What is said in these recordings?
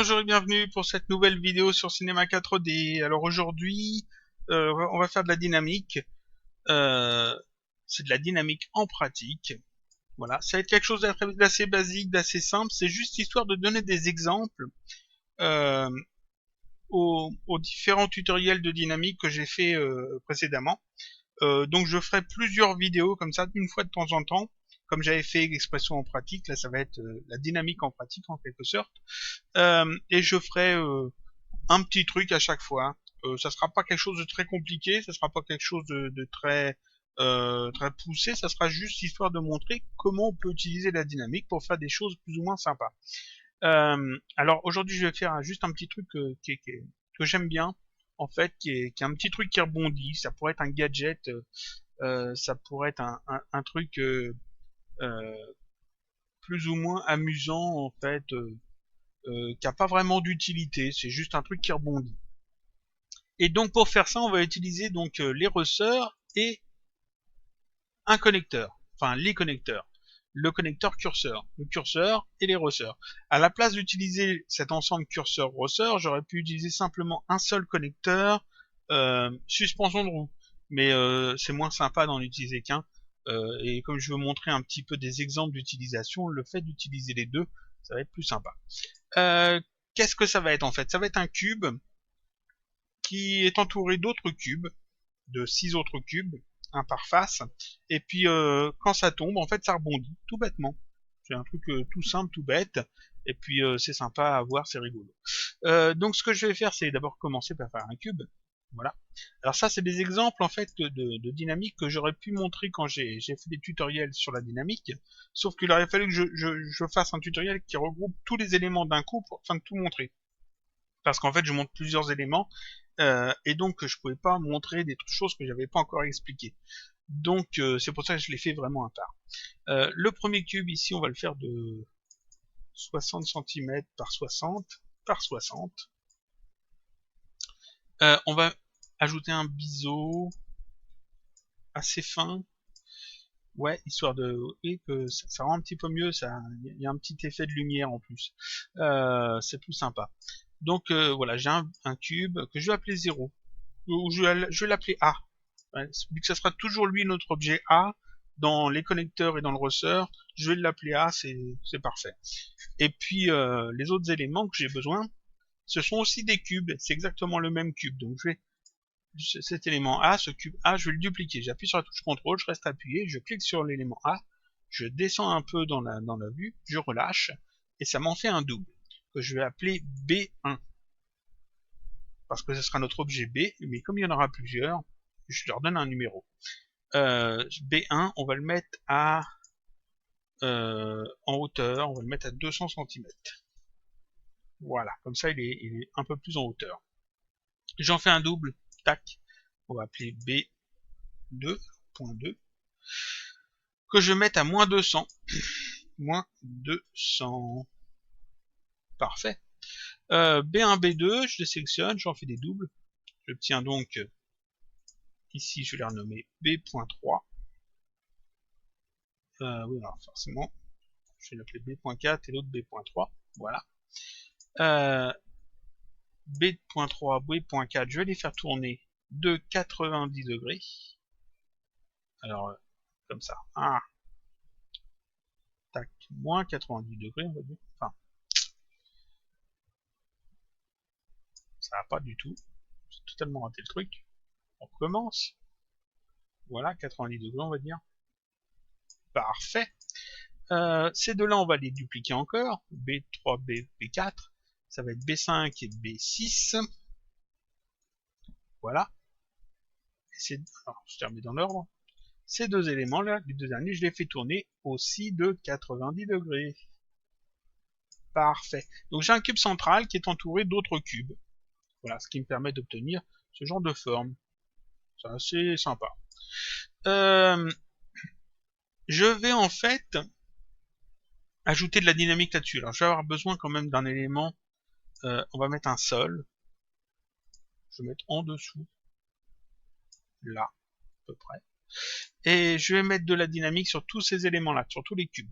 bonjour et bienvenue pour cette nouvelle vidéo sur Cinema 4D. Alors aujourd'hui, on va faire de la dynamique. C'est de la dynamique en pratique. Voilà, ça va être quelque chose d'assez basique, d'assez simple. C'est juste histoire de donner des exemples euh, aux différents tutoriels de dynamique que j'ai fait précédemment. Donc je ferai plusieurs vidéos comme ça, une fois de temps en temps. Comme j'avais fait l'expression en pratique, là ça va être la dynamique en pratique en quelque sorte. Et je ferai un petit truc à chaque fois. Ça sera pas quelque chose de très compliqué, ça sera pas quelque chose de très poussé, ça sera juste histoire de montrer comment on peut utiliser la dynamique pour faire des choses plus ou moins sympas. Alors aujourd'hui je vais faire juste un petit truc que j'aime bien, en fait, qui est un petit truc qui rebondit. Ça pourrait être un gadget, ça pourrait être un truc euh, plus ou moins amusant en fait, qui a pas vraiment d'utilité, c'est juste un truc qui rebondit. Et donc pour faire ça, on va utiliser donc les ressorts et un connecteur, enfin les connecteurs, le connecteur curseur, le curseur et les ressorts. À la place d'utiliser cet ensemble curseur-ressort, j'aurais pu utiliser simplement un seul connecteur suspension de roue, mais c'est moins sympa d'en utiliser qu'un. Et comme je veux montrer un petit peu des exemples d'utilisation, le fait d'utiliser les deux, ça va être plus sympa. Euh, Qu'est-ce que ça va être en fait? Ça va être un cube qui est entouré d'autres cubes, de 6 autres cubes, un par face, et puis quand ça tombe, en fait ça rebondit, tout bêtement. C'est un truc tout simple, tout bête, et puis c'est sympa à voir, c'est rigolo. Donc ce que je vais faire, c'est d'abord commencer par faire un cube. Voilà. Alors ça, c'est des exemples en fait de dynamique que j'aurais pu montrer quand j'ai fait des tutoriels sur la dynamique, sauf qu'il aurait fallu que je fasse un tutoriel qui regroupe tous les éléments d'un coup pour afin de tout montrer. Parce qu'en fait, je montre plusieurs éléments, et donc je pouvais pas montrer des choses que j'avais pas encore expliquées. Donc c'est pour ça que je l'ai fait vraiment à part. Le premier cube ici, on va le faire de 60 cm par 60 par 60. On va ajouter un biseau assez fin, ouais, histoire de et que ça rend un petit peu mieux, ça, il y a un petit effet de lumière en plus. C'est plus sympa. Donc voilà, j'ai un cube que je vais appeler 0, ou je vais l'appeler A. Ouais, vu que ça sera toujours lui notre objet A dans les connecteurs et dans le ressort, je vais l'appeler A, c'est parfait. Et puis les autres éléments que j'ai besoin, ce sont aussi des cubes, c'est exactement le même cube. Donc je vais cet élément A, ce cube A, je vais le dupliquer. J'appuie sur la touche CTRL, je reste appuyé, je clique sur l'élément A, je descends un peu dans la vue, je relâche, et ça m'en fait un double, que je vais appeler B1. Parce que ce sera notre objet B, mais comme il y en aura plusieurs, je leur donne un numéro. B1, on va le mettre à en hauteur, on va le mettre à 200 cm. Voilà, comme ça il est un peu plus en hauteur. J'en fais un double, tac, on va appeler B2.2, que je mette à moins 200. Moins 200. Parfait. B1, B2, je les sélectionne, j'en fais des doubles. J'obtiens donc, ici je vais les renommer B.3. Oui, alors forcément, je vais l'appeler B.4 et l'autre B.3. Voilà. B.3, B.4, je vais les faire tourner de 90 degrés. Alors, comme ça. Ah, tac, moins 90 degrés, on va dire. Enfin, ça va pas du tout. J'ai totalement raté le truc. On recommence. Voilà, 90 degrés, on va dire. Parfait. Ces deux-là, on va les dupliquer encore. B3, B4. Ça va être B5 et B6. Voilà. Alors, je termine dans l'ordre. Ces deux éléments-là, les deux derniers, je les fais tourner aussi de 90 degrés. Parfait. Donc j'ai un cube central qui est entouré d'autres cubes. Voilà, ce qui me permet d'obtenir ce genre de forme. C'est assez sympa. Je vais en fait ajouter de la dynamique là-dessus. Alors je vais avoir besoin quand même d'un élément. On va mettre un sol. Je vais mettre en dessous. Là, à peu près. Et je vais mettre de la dynamique sur tous ces éléments-là, sur tous les cubes.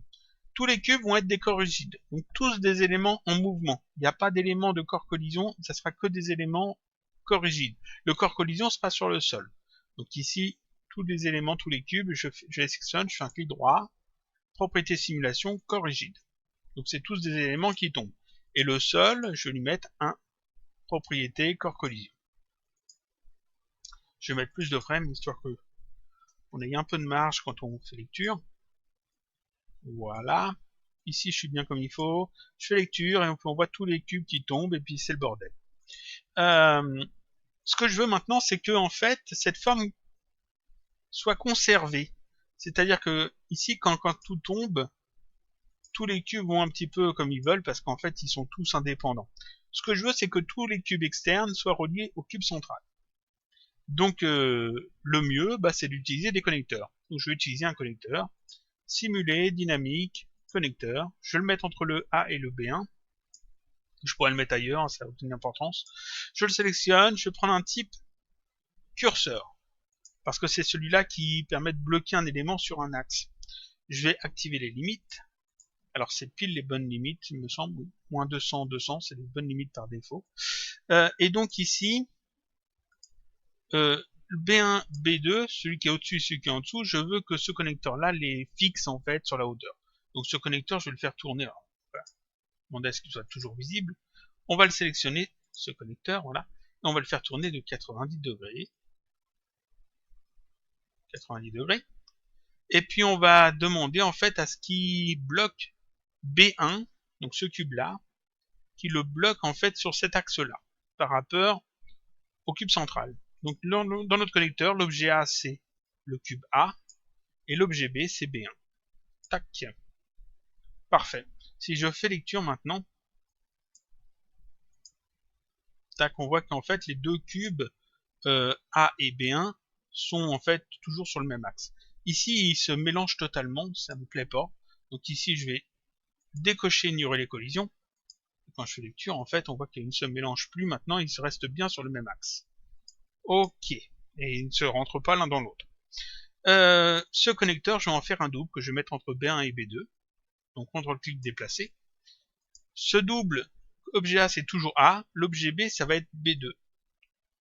tous les cubes vont être des corps rigides, donc tous des éléments en mouvement. Il n'y a pas d'éléments de corps collision, ça sera que des éléments corps rigides. Le corps collision sera sur le sol. Donc ici, tous les éléments, tous les cubes, je les sélectionne, je fais un clic droit, propriété simulation, corps rigide. Donc c'est tous des éléments qui tombent. Et le sol, je vais lui mettre un propriété corps collision. Je vais mettre plus de frames, histoire que on ait un peu de marge quand on fait lecture. Voilà. Ici, je suis bien comme il faut. Je fais lecture et on voit tous les cubes qui tombent et puis c'est le bordel. Ce que je veux maintenant, c'est que en fait, cette forme soit conservée. C'est-à-dire que ici, quand tout tombe, tous les cubes vont un petit peu comme ils veulent parce qu'en fait, ils sont tous indépendants. Ce que je veux, c'est que tous les cubes externes soient reliés au cube central. Donc, le mieux, c'est d'utiliser des connecteurs. Donc, je vais utiliser un connecteur. Simuler, dynamique, connecteur. Je vais le mettre entre le A et le B1. Je pourrais le mettre ailleurs, ça a aucune importance. Je le sélectionne, je vais prendre un type curseur. Parce que c'est celui-là qui permet de bloquer un élément sur un axe. Je vais activer les limites. Alors c'est pile les bonnes limites, il me semble. Oui. Moins 200, 200, c'est les bonnes limites par défaut. Et donc ici, B1, B2, celui qui est au-dessus et celui qui est en dessous, je veux que ce connecteur-là les fixe en fait sur la hauteur. Donc ce connecteur, je vais le faire tourner. Alors, voilà. Demander à ce qu'il soit toujours visible. On va le sélectionner, ce connecteur, voilà. Et on va le faire tourner de 90 degrés. 90 degrés. Et puis on va demander en fait à ce qu'il bloque B1, donc ce cube-là, qui le bloque en fait sur cet axe-là, par rapport au cube central. Donc dans notre connecteur, l'objet A c'est le cube A, et l'objet B c'est B1. Tac. Parfait. Si je fais lecture maintenant, tac, on voit qu'en fait les deux cubes A et B1 sont en fait toujours sur le même axe. Ici, ils se mélangent totalement, ça me plaît pas. Donc ici, je vais décocher ignorer les collisions. Quand je fais lecture, en fait, on voit qu'ils ne se mélangent plus maintenant, ils se restent bien sur le même axe. Ok. Et ils ne se rentrent pas l'un dans l'autre. Ce connecteur, je vais en faire un double que je vais mettre entre B1 et B2. Donc, CTRL-clic déplacer. Ce double, objet A, c'est toujours A. L'objet B, ça va être B2.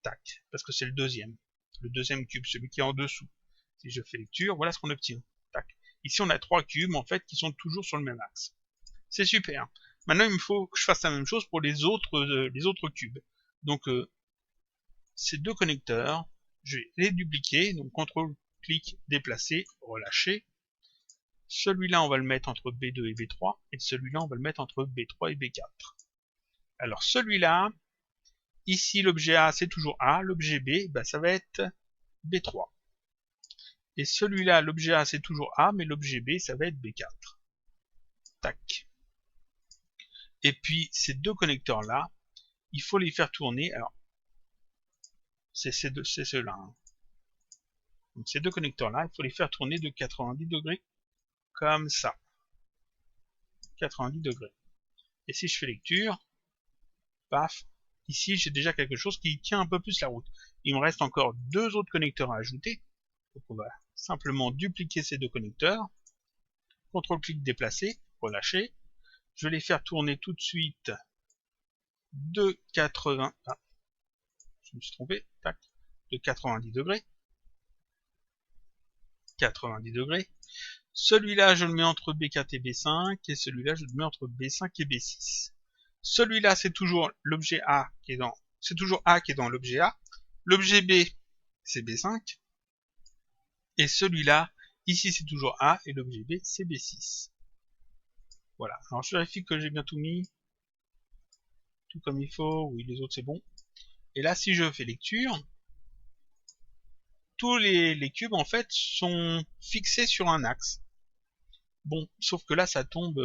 Tac. Parce que c'est le deuxième. Le deuxième cube, celui qui est en dessous. Si je fais lecture, voilà ce qu'on obtient. Tac. Ici, on a trois cubes, en fait, qui sont toujours sur le même axe. C'est super. Maintenant, il me faut que je fasse la même chose pour les autres cubes. Donc, ces deux connecteurs, je vais les dupliquer. Donc, CTRL-clic, déplacer, relâcher. Celui-là, on va le mettre entre B2 et B3. Et celui-là, on va le mettre entre B3 et B4. Alors, celui-là, ici, l'objet A, c'est toujours A. L'objet B, ça va être B3. Et celui-là, l'objet A, c'est toujours A, mais l'objet B, ça va être B4. Tac. Et puis, ces deux connecteurs-là, il faut les faire tourner. Alors, c'est ceux-là. Hein. Donc, ces deux connecteurs-là, il faut les faire tourner de 90 degrés. Comme ça. 90 degrés. Et si je fais lecture, paf, ici, j'ai déjà quelque chose qui tient un peu plus la route. Il me reste encore deux autres connecteurs à ajouter. Donc, on va simplement dupliquer ces deux connecteurs. CTRL-clic déplacer, relâcher. Je vais les faire tourner tout de suite de 80... Ah, je me suis trompé. Tac. De 90 degrés. 90 degrés. Celui-là, je le mets entre B4 et B5. Et celui-là, je le mets entre B5 et B6. Celui-là, c'est toujours l'objet A qui est dans... C'est toujours A qui est dans l'objet A. L'objet B, c'est B5. Et celui-là, ici, c'est toujours A. Et l'objet B, c'est B6. Voilà. Alors, je vérifie que j'ai bien tout mis. Tout comme il faut. Oui, les autres, c'est bon. Et là, si je fais lecture, tous les cubes, en fait, sont fixés sur un axe. Bon, sauf que là, ça tombe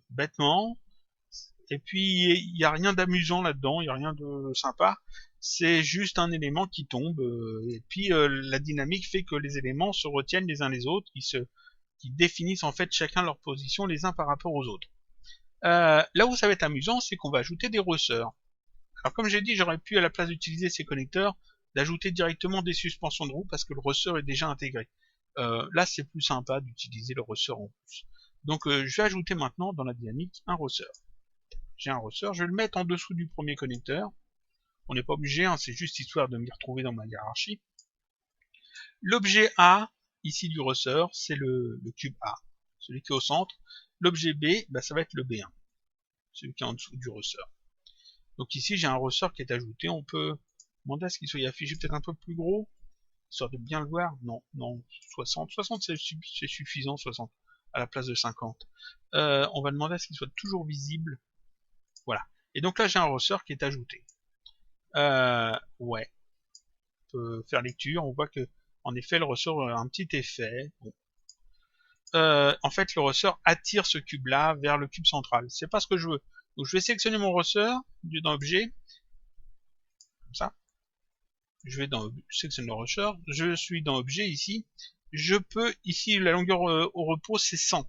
bêtement. Et puis, il n'y a rien d'amusant là-dedans, il n'y a rien de sympa. C'est juste un élément qui tombe. Et puis, la dynamique fait que les éléments se retiennent les uns les autres, qui définissent en fait chacun leur position les uns par rapport aux autres. Là où ça va être amusant, c'est qu'on va ajouter des ressorts. Alors comme j'ai dit, j'aurais pu à la place d'utiliser ces connecteurs, d'ajouter directement des suspensions de roue parce que le ressort est déjà intégré. Là c'est plus sympa d'utiliser le ressort en plus. Donc je vais ajouter maintenant dans la dynamique un ressort. J'ai un ressort, je vais le mettre en dessous du premier connecteur. On n'est pas obligé, hein, c'est juste histoire de m'y retrouver dans ma hiérarchie. L'objet A, ici du ressort, c'est le cube A, celui qui est au centre. L'objet B, bah, ça va être le B1, celui qui est en dessous du ressort. Donc ici, j'ai un ressort qui est ajouté. On peut demander à ce qu'il soit affiché peut-être un peu plus gros, histoire de bien le voir. Non, non, 60. 60, c'est suffisant, 60, à la place de 50. On va demander à ce qu'il soit toujours visible. Voilà. Et donc là, j'ai un ressort qui est ajouté. Ouais. On peut faire lecture. On voit que, en effet, le ressort a un petit effet. Bon. En fait, le ressort attire ce cube-là vers le cube central. C'est pas ce que je veux. Donc, je vais sélectionner mon ressort dans Objet. Comme ça. Je vais dans Section le ressort. Je suis dans Objet ici. Je peux, ici, la longueur au repos, c'est 100.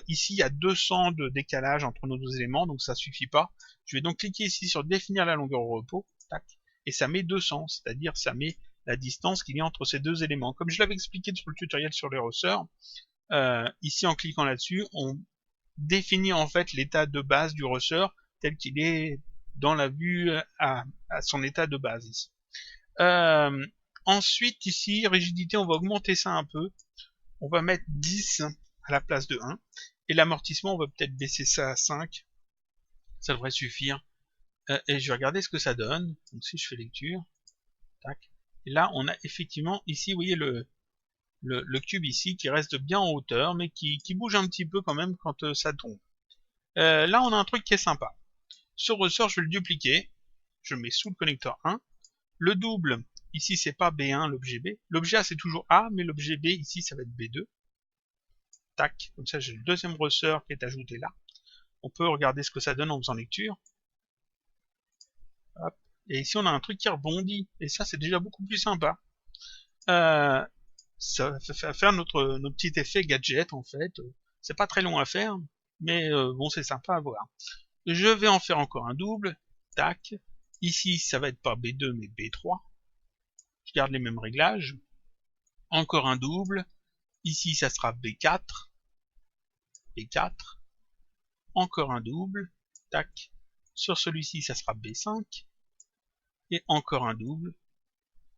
Ici, il y a 200 de décalage entre nos deux éléments, donc ça suffit pas. Je vais donc cliquer ici sur définir la longueur au repos, tac, et ça met 200, c'est-à-dire ça met la distance qu'il y a entre ces deux éléments. Comme je l'avais expliqué sur le tutoriel sur les ressorts, ici en cliquant là-dessus, on définit en fait l'état de base du ressort tel qu'il est dans la vue à son état de base ici. Ensuite ici, rigidité, on va augmenter ça un peu. On va mettre 10 à la place de 1. Et l'amortissement, on va peut-être baisser ça à 5. Ça devrait suffire. Et je vais regarder ce que ça donne. Donc si je fais lecture, tac. Et là, on a effectivement ici, vous voyez le cube ici qui reste bien en hauteur, mais qui bouge un petit peu quand même quand ça tombe. Là, on a un truc qui est sympa. Ce ressort, je vais le dupliquer. Je le mets sous le connecteur 1. Le double, ici, c'est pas B1, l'objet B. L'objet A, c'est toujours A, mais l'objet B, ici, ça va être B2. Tac, comme ça, j'ai le deuxième ressort qui est ajouté là. On peut regarder ce que ça donne en faisant lecture. Hop. Et ici, on a un truc qui rebondit. Et ça, c'est déjà beaucoup plus sympa. Ça va faire notre petit effet gadget, en fait. C'est pas très long à faire, mais bon, c'est sympa à voir. Je vais en faire encore un double. Tac. Ici, ça va être pas B2, mais B3. Je garde les mêmes réglages. Encore un double. Ici, ça sera B4. B4. Encore un double. Tac. Sur celui-ci, ça sera B5. Et encore un double.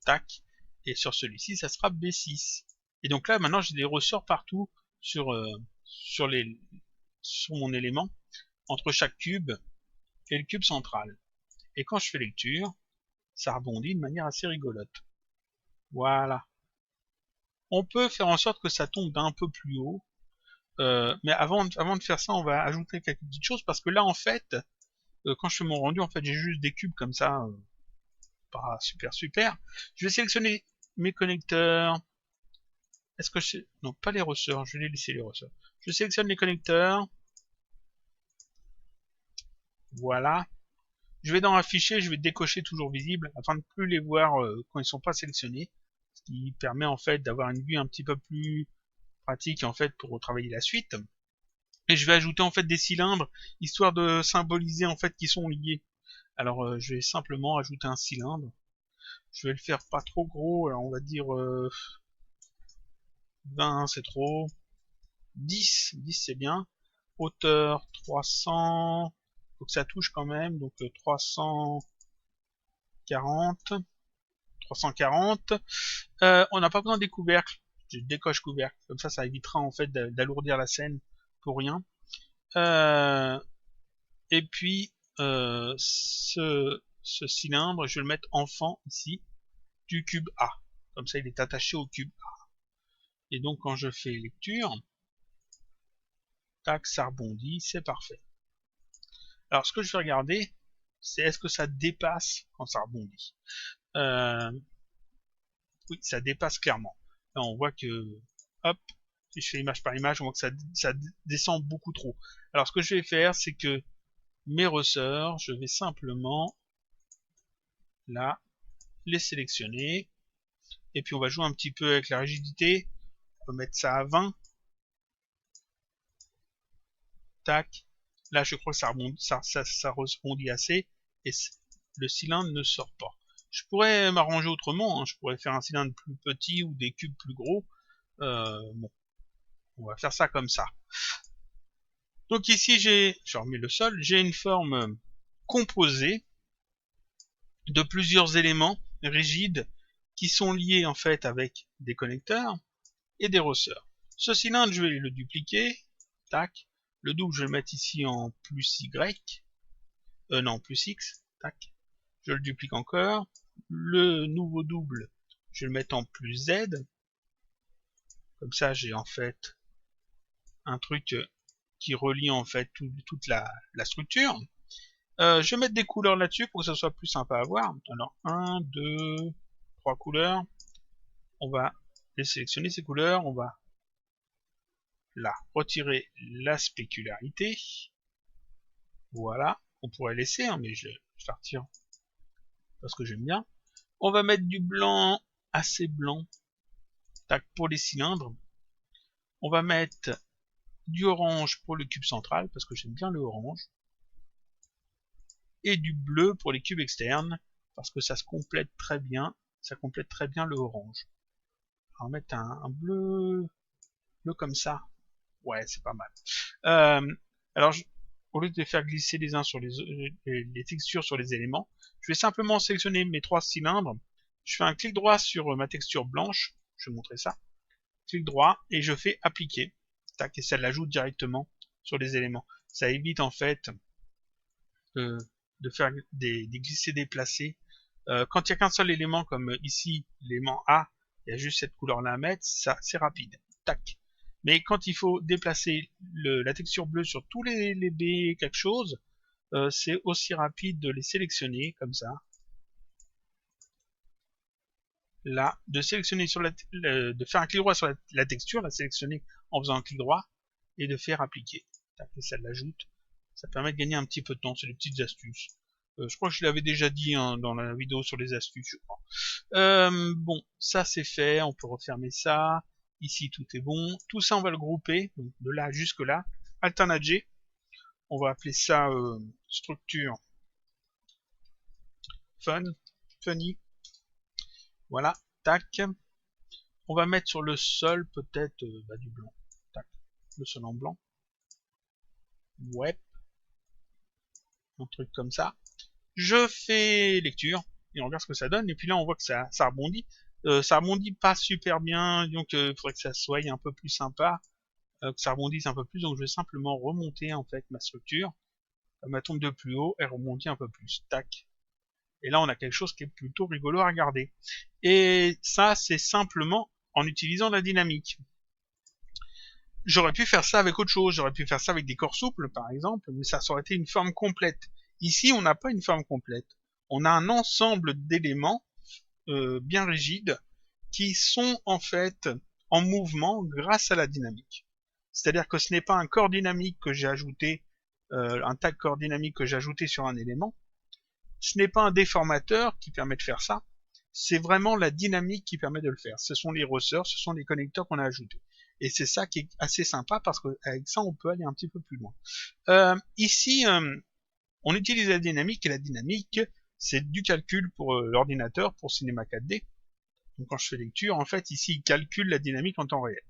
Tac. Et sur celui-ci, ça sera B6. Et donc là, maintenant, j'ai des ressorts partout sur mon élément, entre chaque cube et le cube central. Et quand je fais lecture, ça rebondit de manière assez rigolote. Voilà. On peut faire en sorte que ça tombe d'un peu plus haut. Mais avant de faire ça, on va ajouter quelques petites choses, parce que là, en fait, quand je fais mon rendu, en fait, j'ai juste des cubes comme ça, pas super. Je vais sélectionner mes connecteurs. Est-ce que c'est... Non, pas les ressorts, je vais les laisser les ressorts. Je sélectionne les connecteurs. Voilà. Je vais dans afficher, je vais décocher toujours visible, afin de ne plus les voir quand ils sont pas sélectionnés. Ce qui permet en fait d'avoir une vue un petit peu plus pratique en fait pour travailler la suite. Et je vais ajouter en fait des cylindres, histoire de symboliser en fait qu'ils sont liés. Alors je vais simplement ajouter un cylindre. Je vais le faire pas trop gros, alors on va dire 20 c'est trop. 10 c'est bien. Hauteur 300, faut que ça touche quand même, donc 340. 340. On n'a pas besoin des couvercles. Je décoche couvercle. Comme ça évitera en fait d'alourdir la scène pour rien. Et puis ce cylindre, je vais le mettre en fond ici du cube A. Comme ça, il est attaché au cube A. Et donc quand je fais lecture, tac, ça rebondit, c'est parfait. Alors ce que je vais regarder, c'est est-ce que ça dépasse quand ça rebondit. Oui, ça dépasse clairement. Là, on voit que, hop, si je fais image par image, on voit que ça descend beaucoup trop. Alors, ce que je vais faire, c'est que mes ressorts, je vais simplement, là, les sélectionner. Et puis, on va jouer un petit peu avec la rigidité. On va mettre ça à 20. Tac. Là, je crois que ça rebondit assez. Et le cylindre ne sort pas. Je pourrais m'arranger autrement, hein. Je pourrais faire un cylindre plus petit ou des cubes plus gros. Bon, on va faire ça comme ça. Donc ici, je remets le sol, j'ai une forme composée de plusieurs éléments rigides qui sont liés en fait avec des connecteurs et des ressorts. Ce cylindre, je vais le dupliquer, tac. Le double, je vais le mettre ici en plus Y, non, plus X, tac. Je le duplique encore. Le nouveau double, je vais le mettre en plus Z. Comme ça, j'ai en fait un truc qui relie en fait toute la structure. Je vais mettre des couleurs là-dessus pour que ça soit plus sympa à voir. Alors, 1, 2, 3 couleurs. On va les sélectionner ces couleurs. On va là retirer la spécularité. Voilà. On pourrait laisser, hein, mais je la retire parce que j'aime bien. On va mettre du blanc assez blanc. Tac, pour les cylindres. On va mettre du orange pour le cube central parce que j'aime bien le orange. Et du bleu pour les cubes externes parce que ça se complète très bien. Ça complète très bien le orange. On va mettre un bleu comme ça. Ouais, c'est pas mal. Alors, au lieu de faire glisser les uns sur les textures sur les éléments, je vais simplement sélectionner mes 3 cylindres. Je fais un clic droit sur ma texture blanche. Je vais montrer ça. Clic droit et je fais appliquer. Tac, et ça l'ajoute directement sur les éléments. Ça évite en fait de faire des glisser déplacés. Quand il n'y a qu'un seul élément, comme ici, l'élément A, il y a juste cette couleur-là à mettre, ça c'est rapide. Tac. Mais quand il faut déplacer la texture bleue sur tous les B quelque chose, c'est aussi rapide de les sélectionner comme ça. Là, de sélectionner sur de faire un clic droit sur la texture, la sélectionner en faisant un clic droit et de faire appliquer. Tac, et ça l'ajoute. Ça permet de gagner un petit peu de temps, c'est des petites astuces. Je crois que je l'avais déjà dit hein, dans la vidéo sur les astuces, je crois. Bon, ça c'est fait, on peut refermer ça. Ici tout est bon. Tout ça on va le grouper, donc de là jusque là. Alternat G. On va appeler ça structure funny. Voilà, tac. On va mettre sur le sol peut-être du blanc. Tac. Le sol en blanc. Ouais. Un truc comme ça. Je fais lecture et on regarde ce que ça donne. Et puis là, on voit que ça rebondit. Ça rebondit pas super bien, donc il faudrait que ça soit un peu plus sympa, que ça rebondisse un peu plus. Donc je vais simplement remonter en fait ma structure. Ma tombe de plus haut, elle rebondit un peu plus. Tac. Et là, on a quelque chose qui est plutôt rigolo à regarder. Et ça, c'est simplement en utilisant la dynamique. J'aurais pu faire ça avec autre chose. J'aurais pu faire ça avec des corps souples, par exemple, mais ça aurait été une forme complète. Ici, on n'a pas une forme complète. On a un ensemble d'éléments bien rigides qui sont en fait en mouvement grâce à la dynamique. C'est-à-dire que ce n'est pas un corps dynamique que j'ai ajouté, un tag corps dynamique que j'ai ajouté sur un élément. Ce n'est pas un déformateur qui permet de faire ça. C'est vraiment la dynamique qui permet de le faire. Ce sont les ressorts, ce sont les connecteurs qu'on a ajoutés. Et c'est ça qui est assez sympa parce qu'avec ça, on peut aller un petit peu plus loin. Ici, on utilise la dynamique et la dynamique, c'est du calcul pour l'ordinateur, pour Cinema 4D. Donc quand je fais lecture, en fait, ici, il calcule la dynamique en temps réel.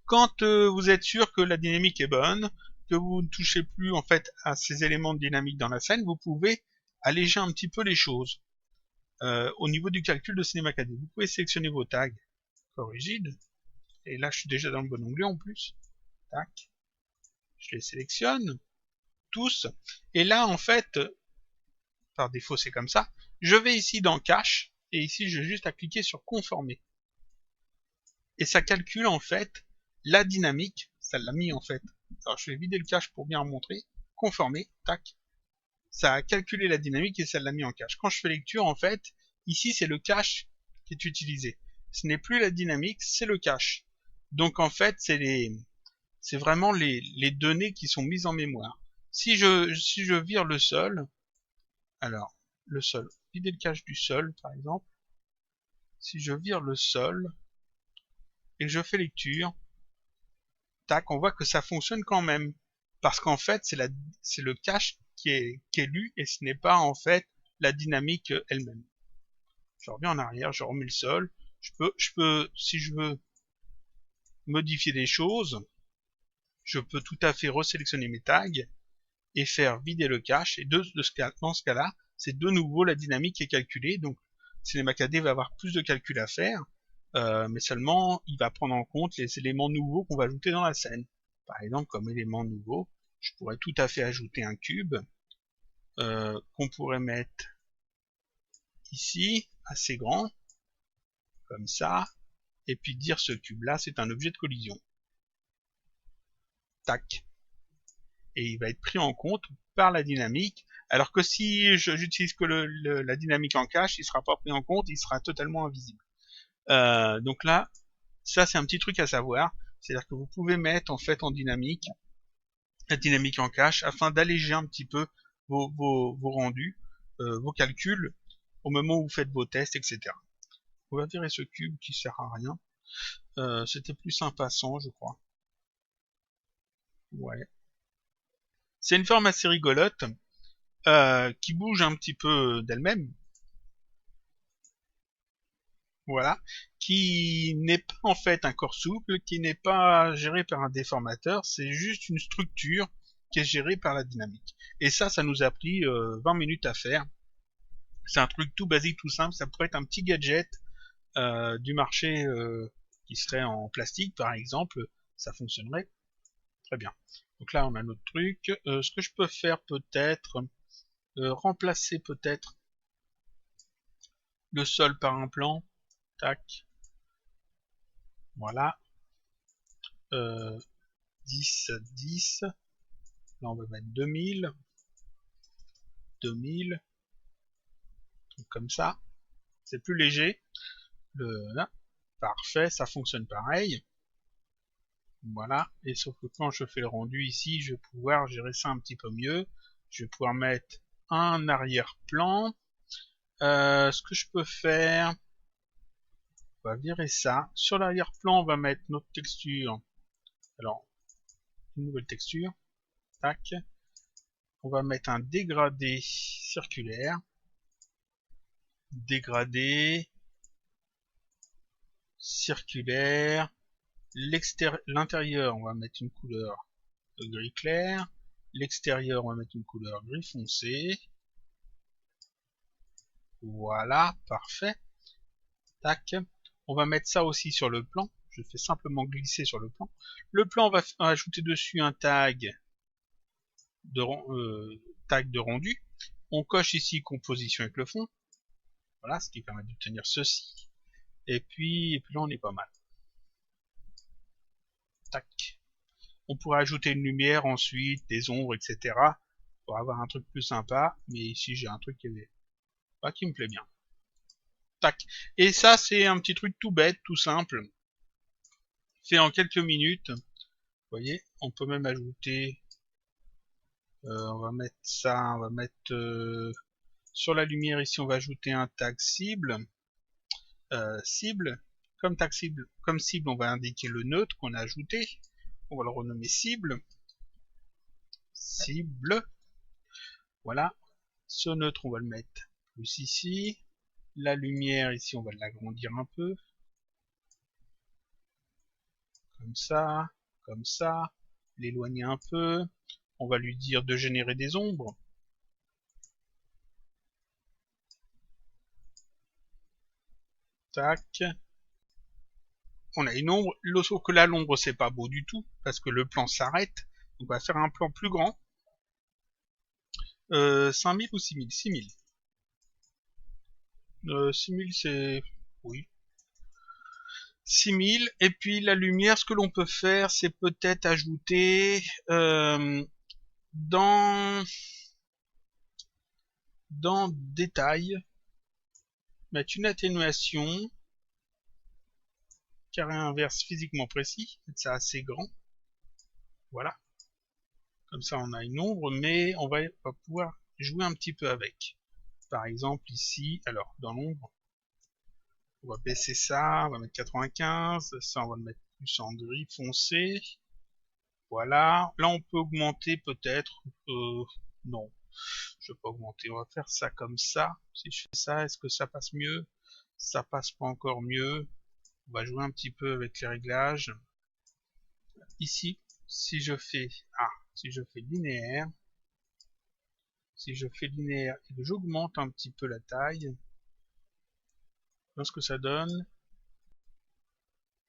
Quand vous êtes sûr que la dynamique est bonne, que vous ne touchez plus en fait à ces éléments de dynamique dans la scène, vous pouvez alléger un petit peu les choses. Au niveau du calcul de Cinema 4D, vous pouvez sélectionner vos tags corps rigide. Et là, je suis déjà dans le bon onglet en plus. Tac. Je les sélectionne tous. Et là, en fait, par défaut, c'est comme ça. Je vais ici dans Cache. Et ici, j'ai juste à cliquer sur Conformer. Et ça calcule, en fait, la dynamique. Ça l'a mis, en fait. Alors, je vais vider le cache pour bien montrer. Conformer. Tac. Ça a calculé la dynamique et ça l'a mis en cache. Quand je fais lecture, en fait, ici, c'est le cache qui est utilisé. Ce n'est plus la dynamique, c'est le cache. Donc, en fait, c'est vraiment les données qui sont mises en mémoire. Si je vire le sol, alors, le sol, vider le cache du sol, par exemple. Si je vire le sol et que je fais lecture, tac, on voit que ça fonctionne quand même. Parce qu'en fait, c'est le cache qui est lu et ce n'est pas en fait la dynamique elle-même. Je reviens en arrière, je remets le sol. Je peux, si je veux modifier des choses, je peux tout à fait resélectionner mes tags et faire vider le cache. Et dans ce cas-là, c'est de nouveau la dynamique qui est calculée. Donc Cinema 4D va avoir plus de calculs à faire, mais seulement il va prendre en compte les éléments nouveaux qu'on va ajouter dans la scène. Par exemple, comme élément nouveau, je pourrais tout à fait ajouter un cube qu'on pourrait mettre ici, assez grand, comme ça, et puis dire ce cube-là, c'est un objet de collision. Tac. Et il va être pris en compte par la dynamique, alors que si j'utilise que la dynamique en cache, il ne sera pas pris en compte, il sera totalement invisible. Donc là, ça c'est un petit truc à savoir, c'est-à-dire que vous pouvez mettre en fait en dynamique la dynamique en cache afin d'alléger un petit peu vos rendus, vos calculs au moment où vous faites vos tests, etc. On va virer ce cube qui sert à rien. C'était plus sympa sans, je crois. Ouais. C'est une forme assez rigolote qui bouge un petit peu d'elle-même. Voilà, qui n'est pas en fait un corps souple, qui n'est pas géré par un déformateur, c'est juste une structure qui est gérée par la dynamique. Et ça nous a pris 20 minutes à faire. C'est un truc tout basique, tout simple, ça pourrait être un petit gadget du marché qui serait en plastique par exemple, ça fonctionnerait très bien. Donc là on a notre truc. Ce que je peux faire peut-être, remplacer peut-être le sol par un plan. Tac. Voilà. 10, 10. Là, on va mettre 2000. 2000. Comme ça. C'est plus léger. Là. Parfait, ça fonctionne pareil. Voilà. Et sauf que quand je fais le rendu ici, je vais pouvoir gérer ça un petit peu mieux. Je vais pouvoir mettre un arrière-plan. Ce que je peux faire, on va virer ça. Sur l'arrière-plan, on va mettre notre texture. Alors, une nouvelle texture. Tac. On va mettre un dégradé circulaire. Dégradé circulaire. L'intérieur, on va mettre une couleur gris clair. L'extérieur, on va mettre une couleur gris foncé. Voilà, parfait. Tac. On va mettre ça aussi sur le plan. Je fais simplement glisser sur le plan. Le plan, on va ajouter dessus un tag de rendu. On coche ici composition avec le fond. Voilà, ce qui permet d'obtenir ceci. Et puis là, on est pas mal. Tac. On pourrait ajouter une lumière ensuite, des ombres, etc. pour avoir un truc plus sympa. Mais ici, j'ai un truc qui me plaît bien. Tac. Et ça, c'est un petit truc tout bête, tout simple. Fait en quelques minutes. Vous voyez, on peut même ajouter... on va mettre ça, on va mettre... sur la lumière ici, on va ajouter un tag cible. Cible. Comme cible, on va indiquer le neutre qu'on a ajouté. On va le renommer cible. Cible. Voilà. Ce neutre, on va le mettre plus ici. La lumière, ici, on va l'agrandir un peu. Comme ça. L'éloigner un peu. On va lui dire de générer des ombres. Tac. On a une ombre. Sauf que là, l'ombre, c'est pas beau du tout, parce que le plan s'arrête. Donc, on va faire un plan plus grand. 5000 ou 6000 6000. 6000 c'est... Oui. 6000. Et puis la lumière, ce que l'on peut faire, c'est peut-être ajouter dans détail, mettre une atténuation, carré inverse physiquement précis, mettre ça assez grand. Voilà. Comme ça, on a une ombre, mais on va pouvoir jouer un petit peu avec. Par exemple, ici, alors, dans l'ombre, on va baisser ça, on va mettre 95, ça, on va le mettre plus en gris foncé. Voilà. Là, on peut augmenter peut-être. Non, je vais pas augmenter. On va faire ça comme ça. Si je fais ça, est-ce que ça passe mieux? Ça passe pas encore mieux. On va jouer un petit peu avec les réglages. Ici, si je fais linéaire, si je fais linéaire et que j'augmente un petit peu la taille, ce que ça donne.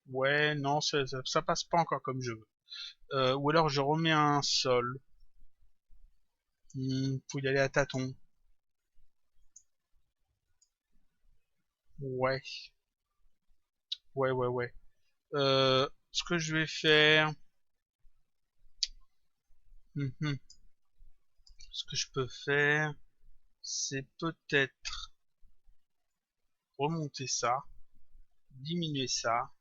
Ouais, non, ça passe pas encore comme je veux. Ou alors je remets un sol. Faut y aller à tâtons. Ouais, ouais. Ce que je vais faire... Mhm. Ce que je peux faire, c'est peut-être remonter ça, diminuer ça.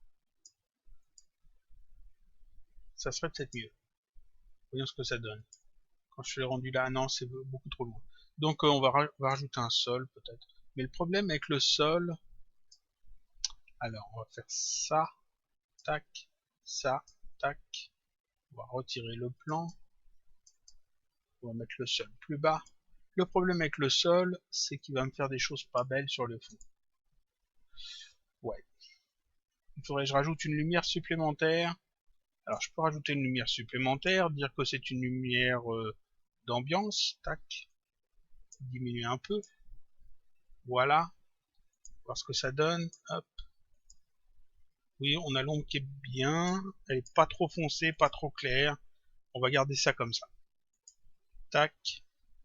Ça serait peut-être mieux. Voyons ce que ça donne. Quand je l'ai rendu là, non, c'est beaucoup trop loin. Donc on va rajouter un sol peut-être. Mais le problème avec le sol, alors on va faire ça, tac, ça, tac. On va retirer le plan. On va mettre le sol plus bas. Le problème avec le sol, c'est qu'il va me faire des choses pas belles sur le fond. Ouais. Il faudrait que je rajoute une lumière supplémentaire. Alors je peux rajouter une lumière supplémentaire, dire que c'est une lumière d'ambiance. Tac. Diminuer un peu. Voilà. Voir ce que ça donne. Hop. Oui, on a l'ombre qui est bien. Elle est pas trop foncée, pas trop claire. On va garder ça comme ça. Tac.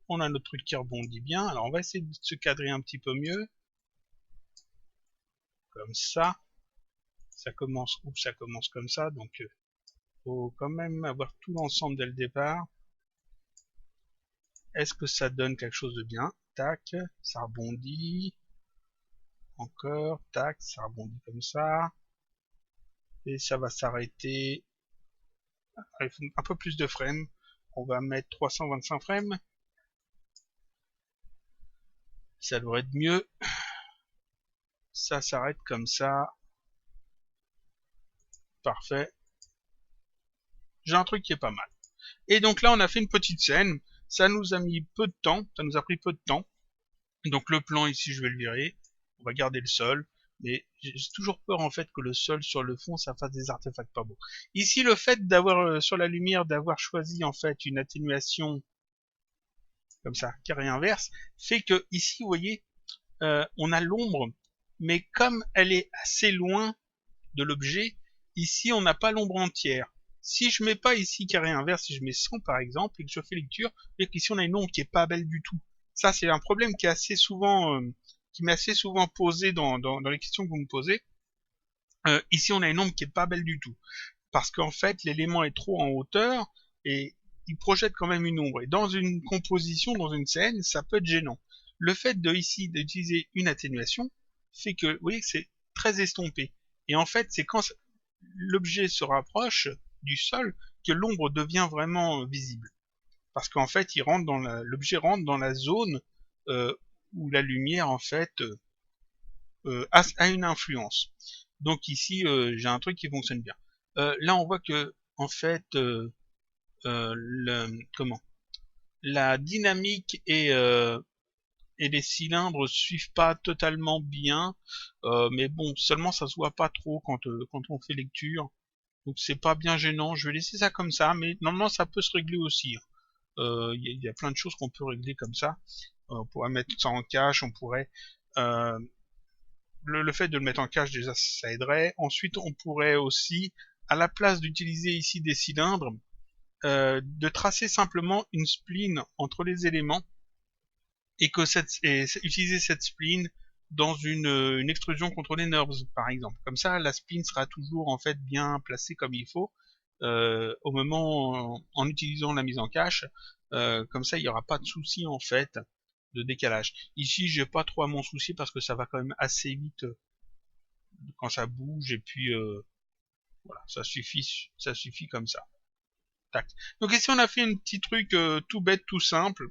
On a notre truc qui rebondit bien. Alors on va essayer de se cadrer un petit peu mieux. Comme ça. Ça commence comme ça. Donc faut quand même avoir tout l'ensemble dès le départ. Est-ce que ça donne quelque chose de bien? Tac. Ça rebondit. Encore. Tac. Ça rebondit comme ça. Et ça va s'arrêter. Il faut un peu plus de frames. On va mettre 325 frames. Ça devrait être mieux. Ça s'arrête comme ça. Parfait. J'ai un truc qui est pas mal. Et donc là, on a fait une petite scène. Ça nous a mis peu de temps. Ça nous a pris peu de temps. Donc le plan ici, je vais le virer. On va garder le sol. Mais j'ai toujours peur en fait que le sol sur le fond, ça fasse des artefacts pas beaux. Ici, le fait d'avoir sur la lumière, d'avoir choisi en fait une atténuation comme ça, carré inverse, fait que ici, vous voyez, on a l'ombre, mais comme elle est assez loin de l'objet, ici on n'a pas l'ombre entière. Si je mets pas ici carré inverse, si je mets 100 par exemple, et que je fais lecture, vous voyez qu'ici on a une ombre qui est pas belle du tout. Ça c'est un problème qui est assez souvent, qui m'est assez souvent posé dans les questions que vous me posez. Ici on a une ombre qui est pas belle du tout. Parce qu'en fait l'élément est trop en hauteur, et il projette quand même une ombre. Et dans une composition, dans une scène, ça peut être gênant. Le fait de ici d'utiliser une atténuation fait que, vous voyez que c'est très estompé. Et en fait, c'est quand l'objet se rapproche du sol que l'ombre devient vraiment visible. Parce qu'en fait, l'objet rentre dans la zone où la lumière en fait a une influence. Donc ici, j'ai un truc qui fonctionne bien. Là, on voit que en fait, comment la dynamique et les cylindres suivent pas totalement bien, mais bon, seulement ça se voit pas trop quand on fait lecture, donc c'est pas bien gênant. Je vais laisser ça comme ça, mais normalement ça peut se régler aussi. Il y a plein de choses qu'on peut régler comme ça. On pourrait mettre ça en cache, on pourrait euh, le fait de le mettre en cache déjà ça aiderait. Ensuite on pourrait aussi, à la place d'utiliser ici des cylindres, de tracer simplement une spline entre les éléments et utiliser cette spline dans une extrusion contre les NURBS par exemple. Comme ça, la spline sera toujours en fait bien placée comme il faut au moment en utilisant la mise en cache. Comme ça, il n'y aura pas de souci en fait de décalage. Ici, j'ai pas trop à m'en soucier parce que ça va quand même assez vite quand ça bouge et puis voilà, ça suffit comme ça. Tac. Donc ici, on a fait un petit truc tout bête, tout simple,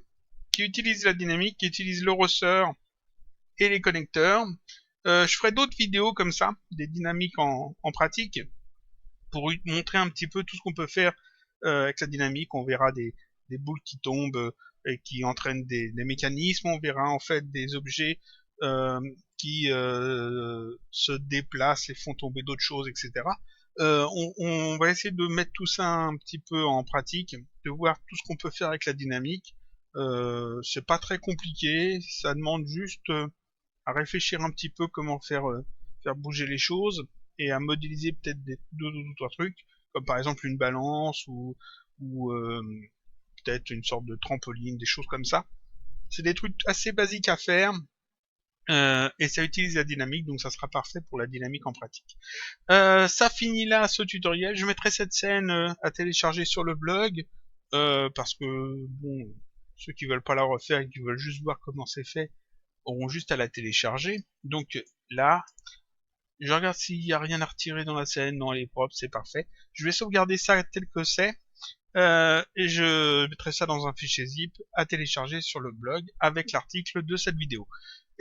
qui utilise la dynamique, qui utilise le ressort et les connecteurs. Je ferai d'autres vidéos comme ça, des dynamiques en pratique, pour montrer un petit peu tout ce qu'on peut faire avec la dynamique. On verra des boules qui tombent et qui entraînent des mécanismes. On verra en fait des objets qui se déplacent et font tomber d'autres choses, etc. On va essayer de mettre tout ça un petit peu en pratique, de voir tout ce qu'on peut faire avec la dynamique. C'est pas très compliqué, ça demande juste à réfléchir un petit peu comment faire bouger les choses et à modéliser peut-être deux ou trois trucs, comme par exemple une balance ou peut-être une sorte de trampoline, des choses comme ça. C'est des trucs assez basiques à faire. Et ça utilise la dynamique, donc ça sera parfait pour la dynamique en pratique. Ça finit là ce tutoriel. Je mettrai cette scène à télécharger sur le blog parce que bon, ceux qui veulent pas la refaire et qui veulent juste voir comment c'est fait auront juste à la télécharger. Donc là, je regarde s'il y a rien à retirer dans la scène. Non, elle est propre, c'est parfait. Je vais sauvegarder ça tel que c'est. Et je mettrai ça dans un fichier zip à télécharger sur le blog avec l'article de cette vidéo.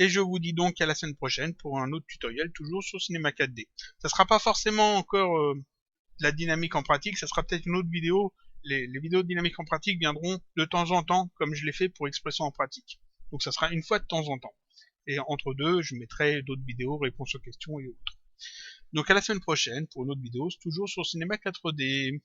Et je vous dis donc à la semaine prochaine pour un autre tutoriel toujours sur Cinema 4D. Ça sera pas forcément encore de la dynamique en pratique, ça sera peut-être une autre vidéo. Les vidéos de dynamique en pratique viendront de temps en temps comme je l'ai fait pour Expression en pratique. Donc ça sera une fois de temps en temps. Et entre deux, je mettrai d'autres vidéos, réponses aux questions et autres. Donc à la semaine prochaine pour une autre vidéo, toujours sur Cinema 4D.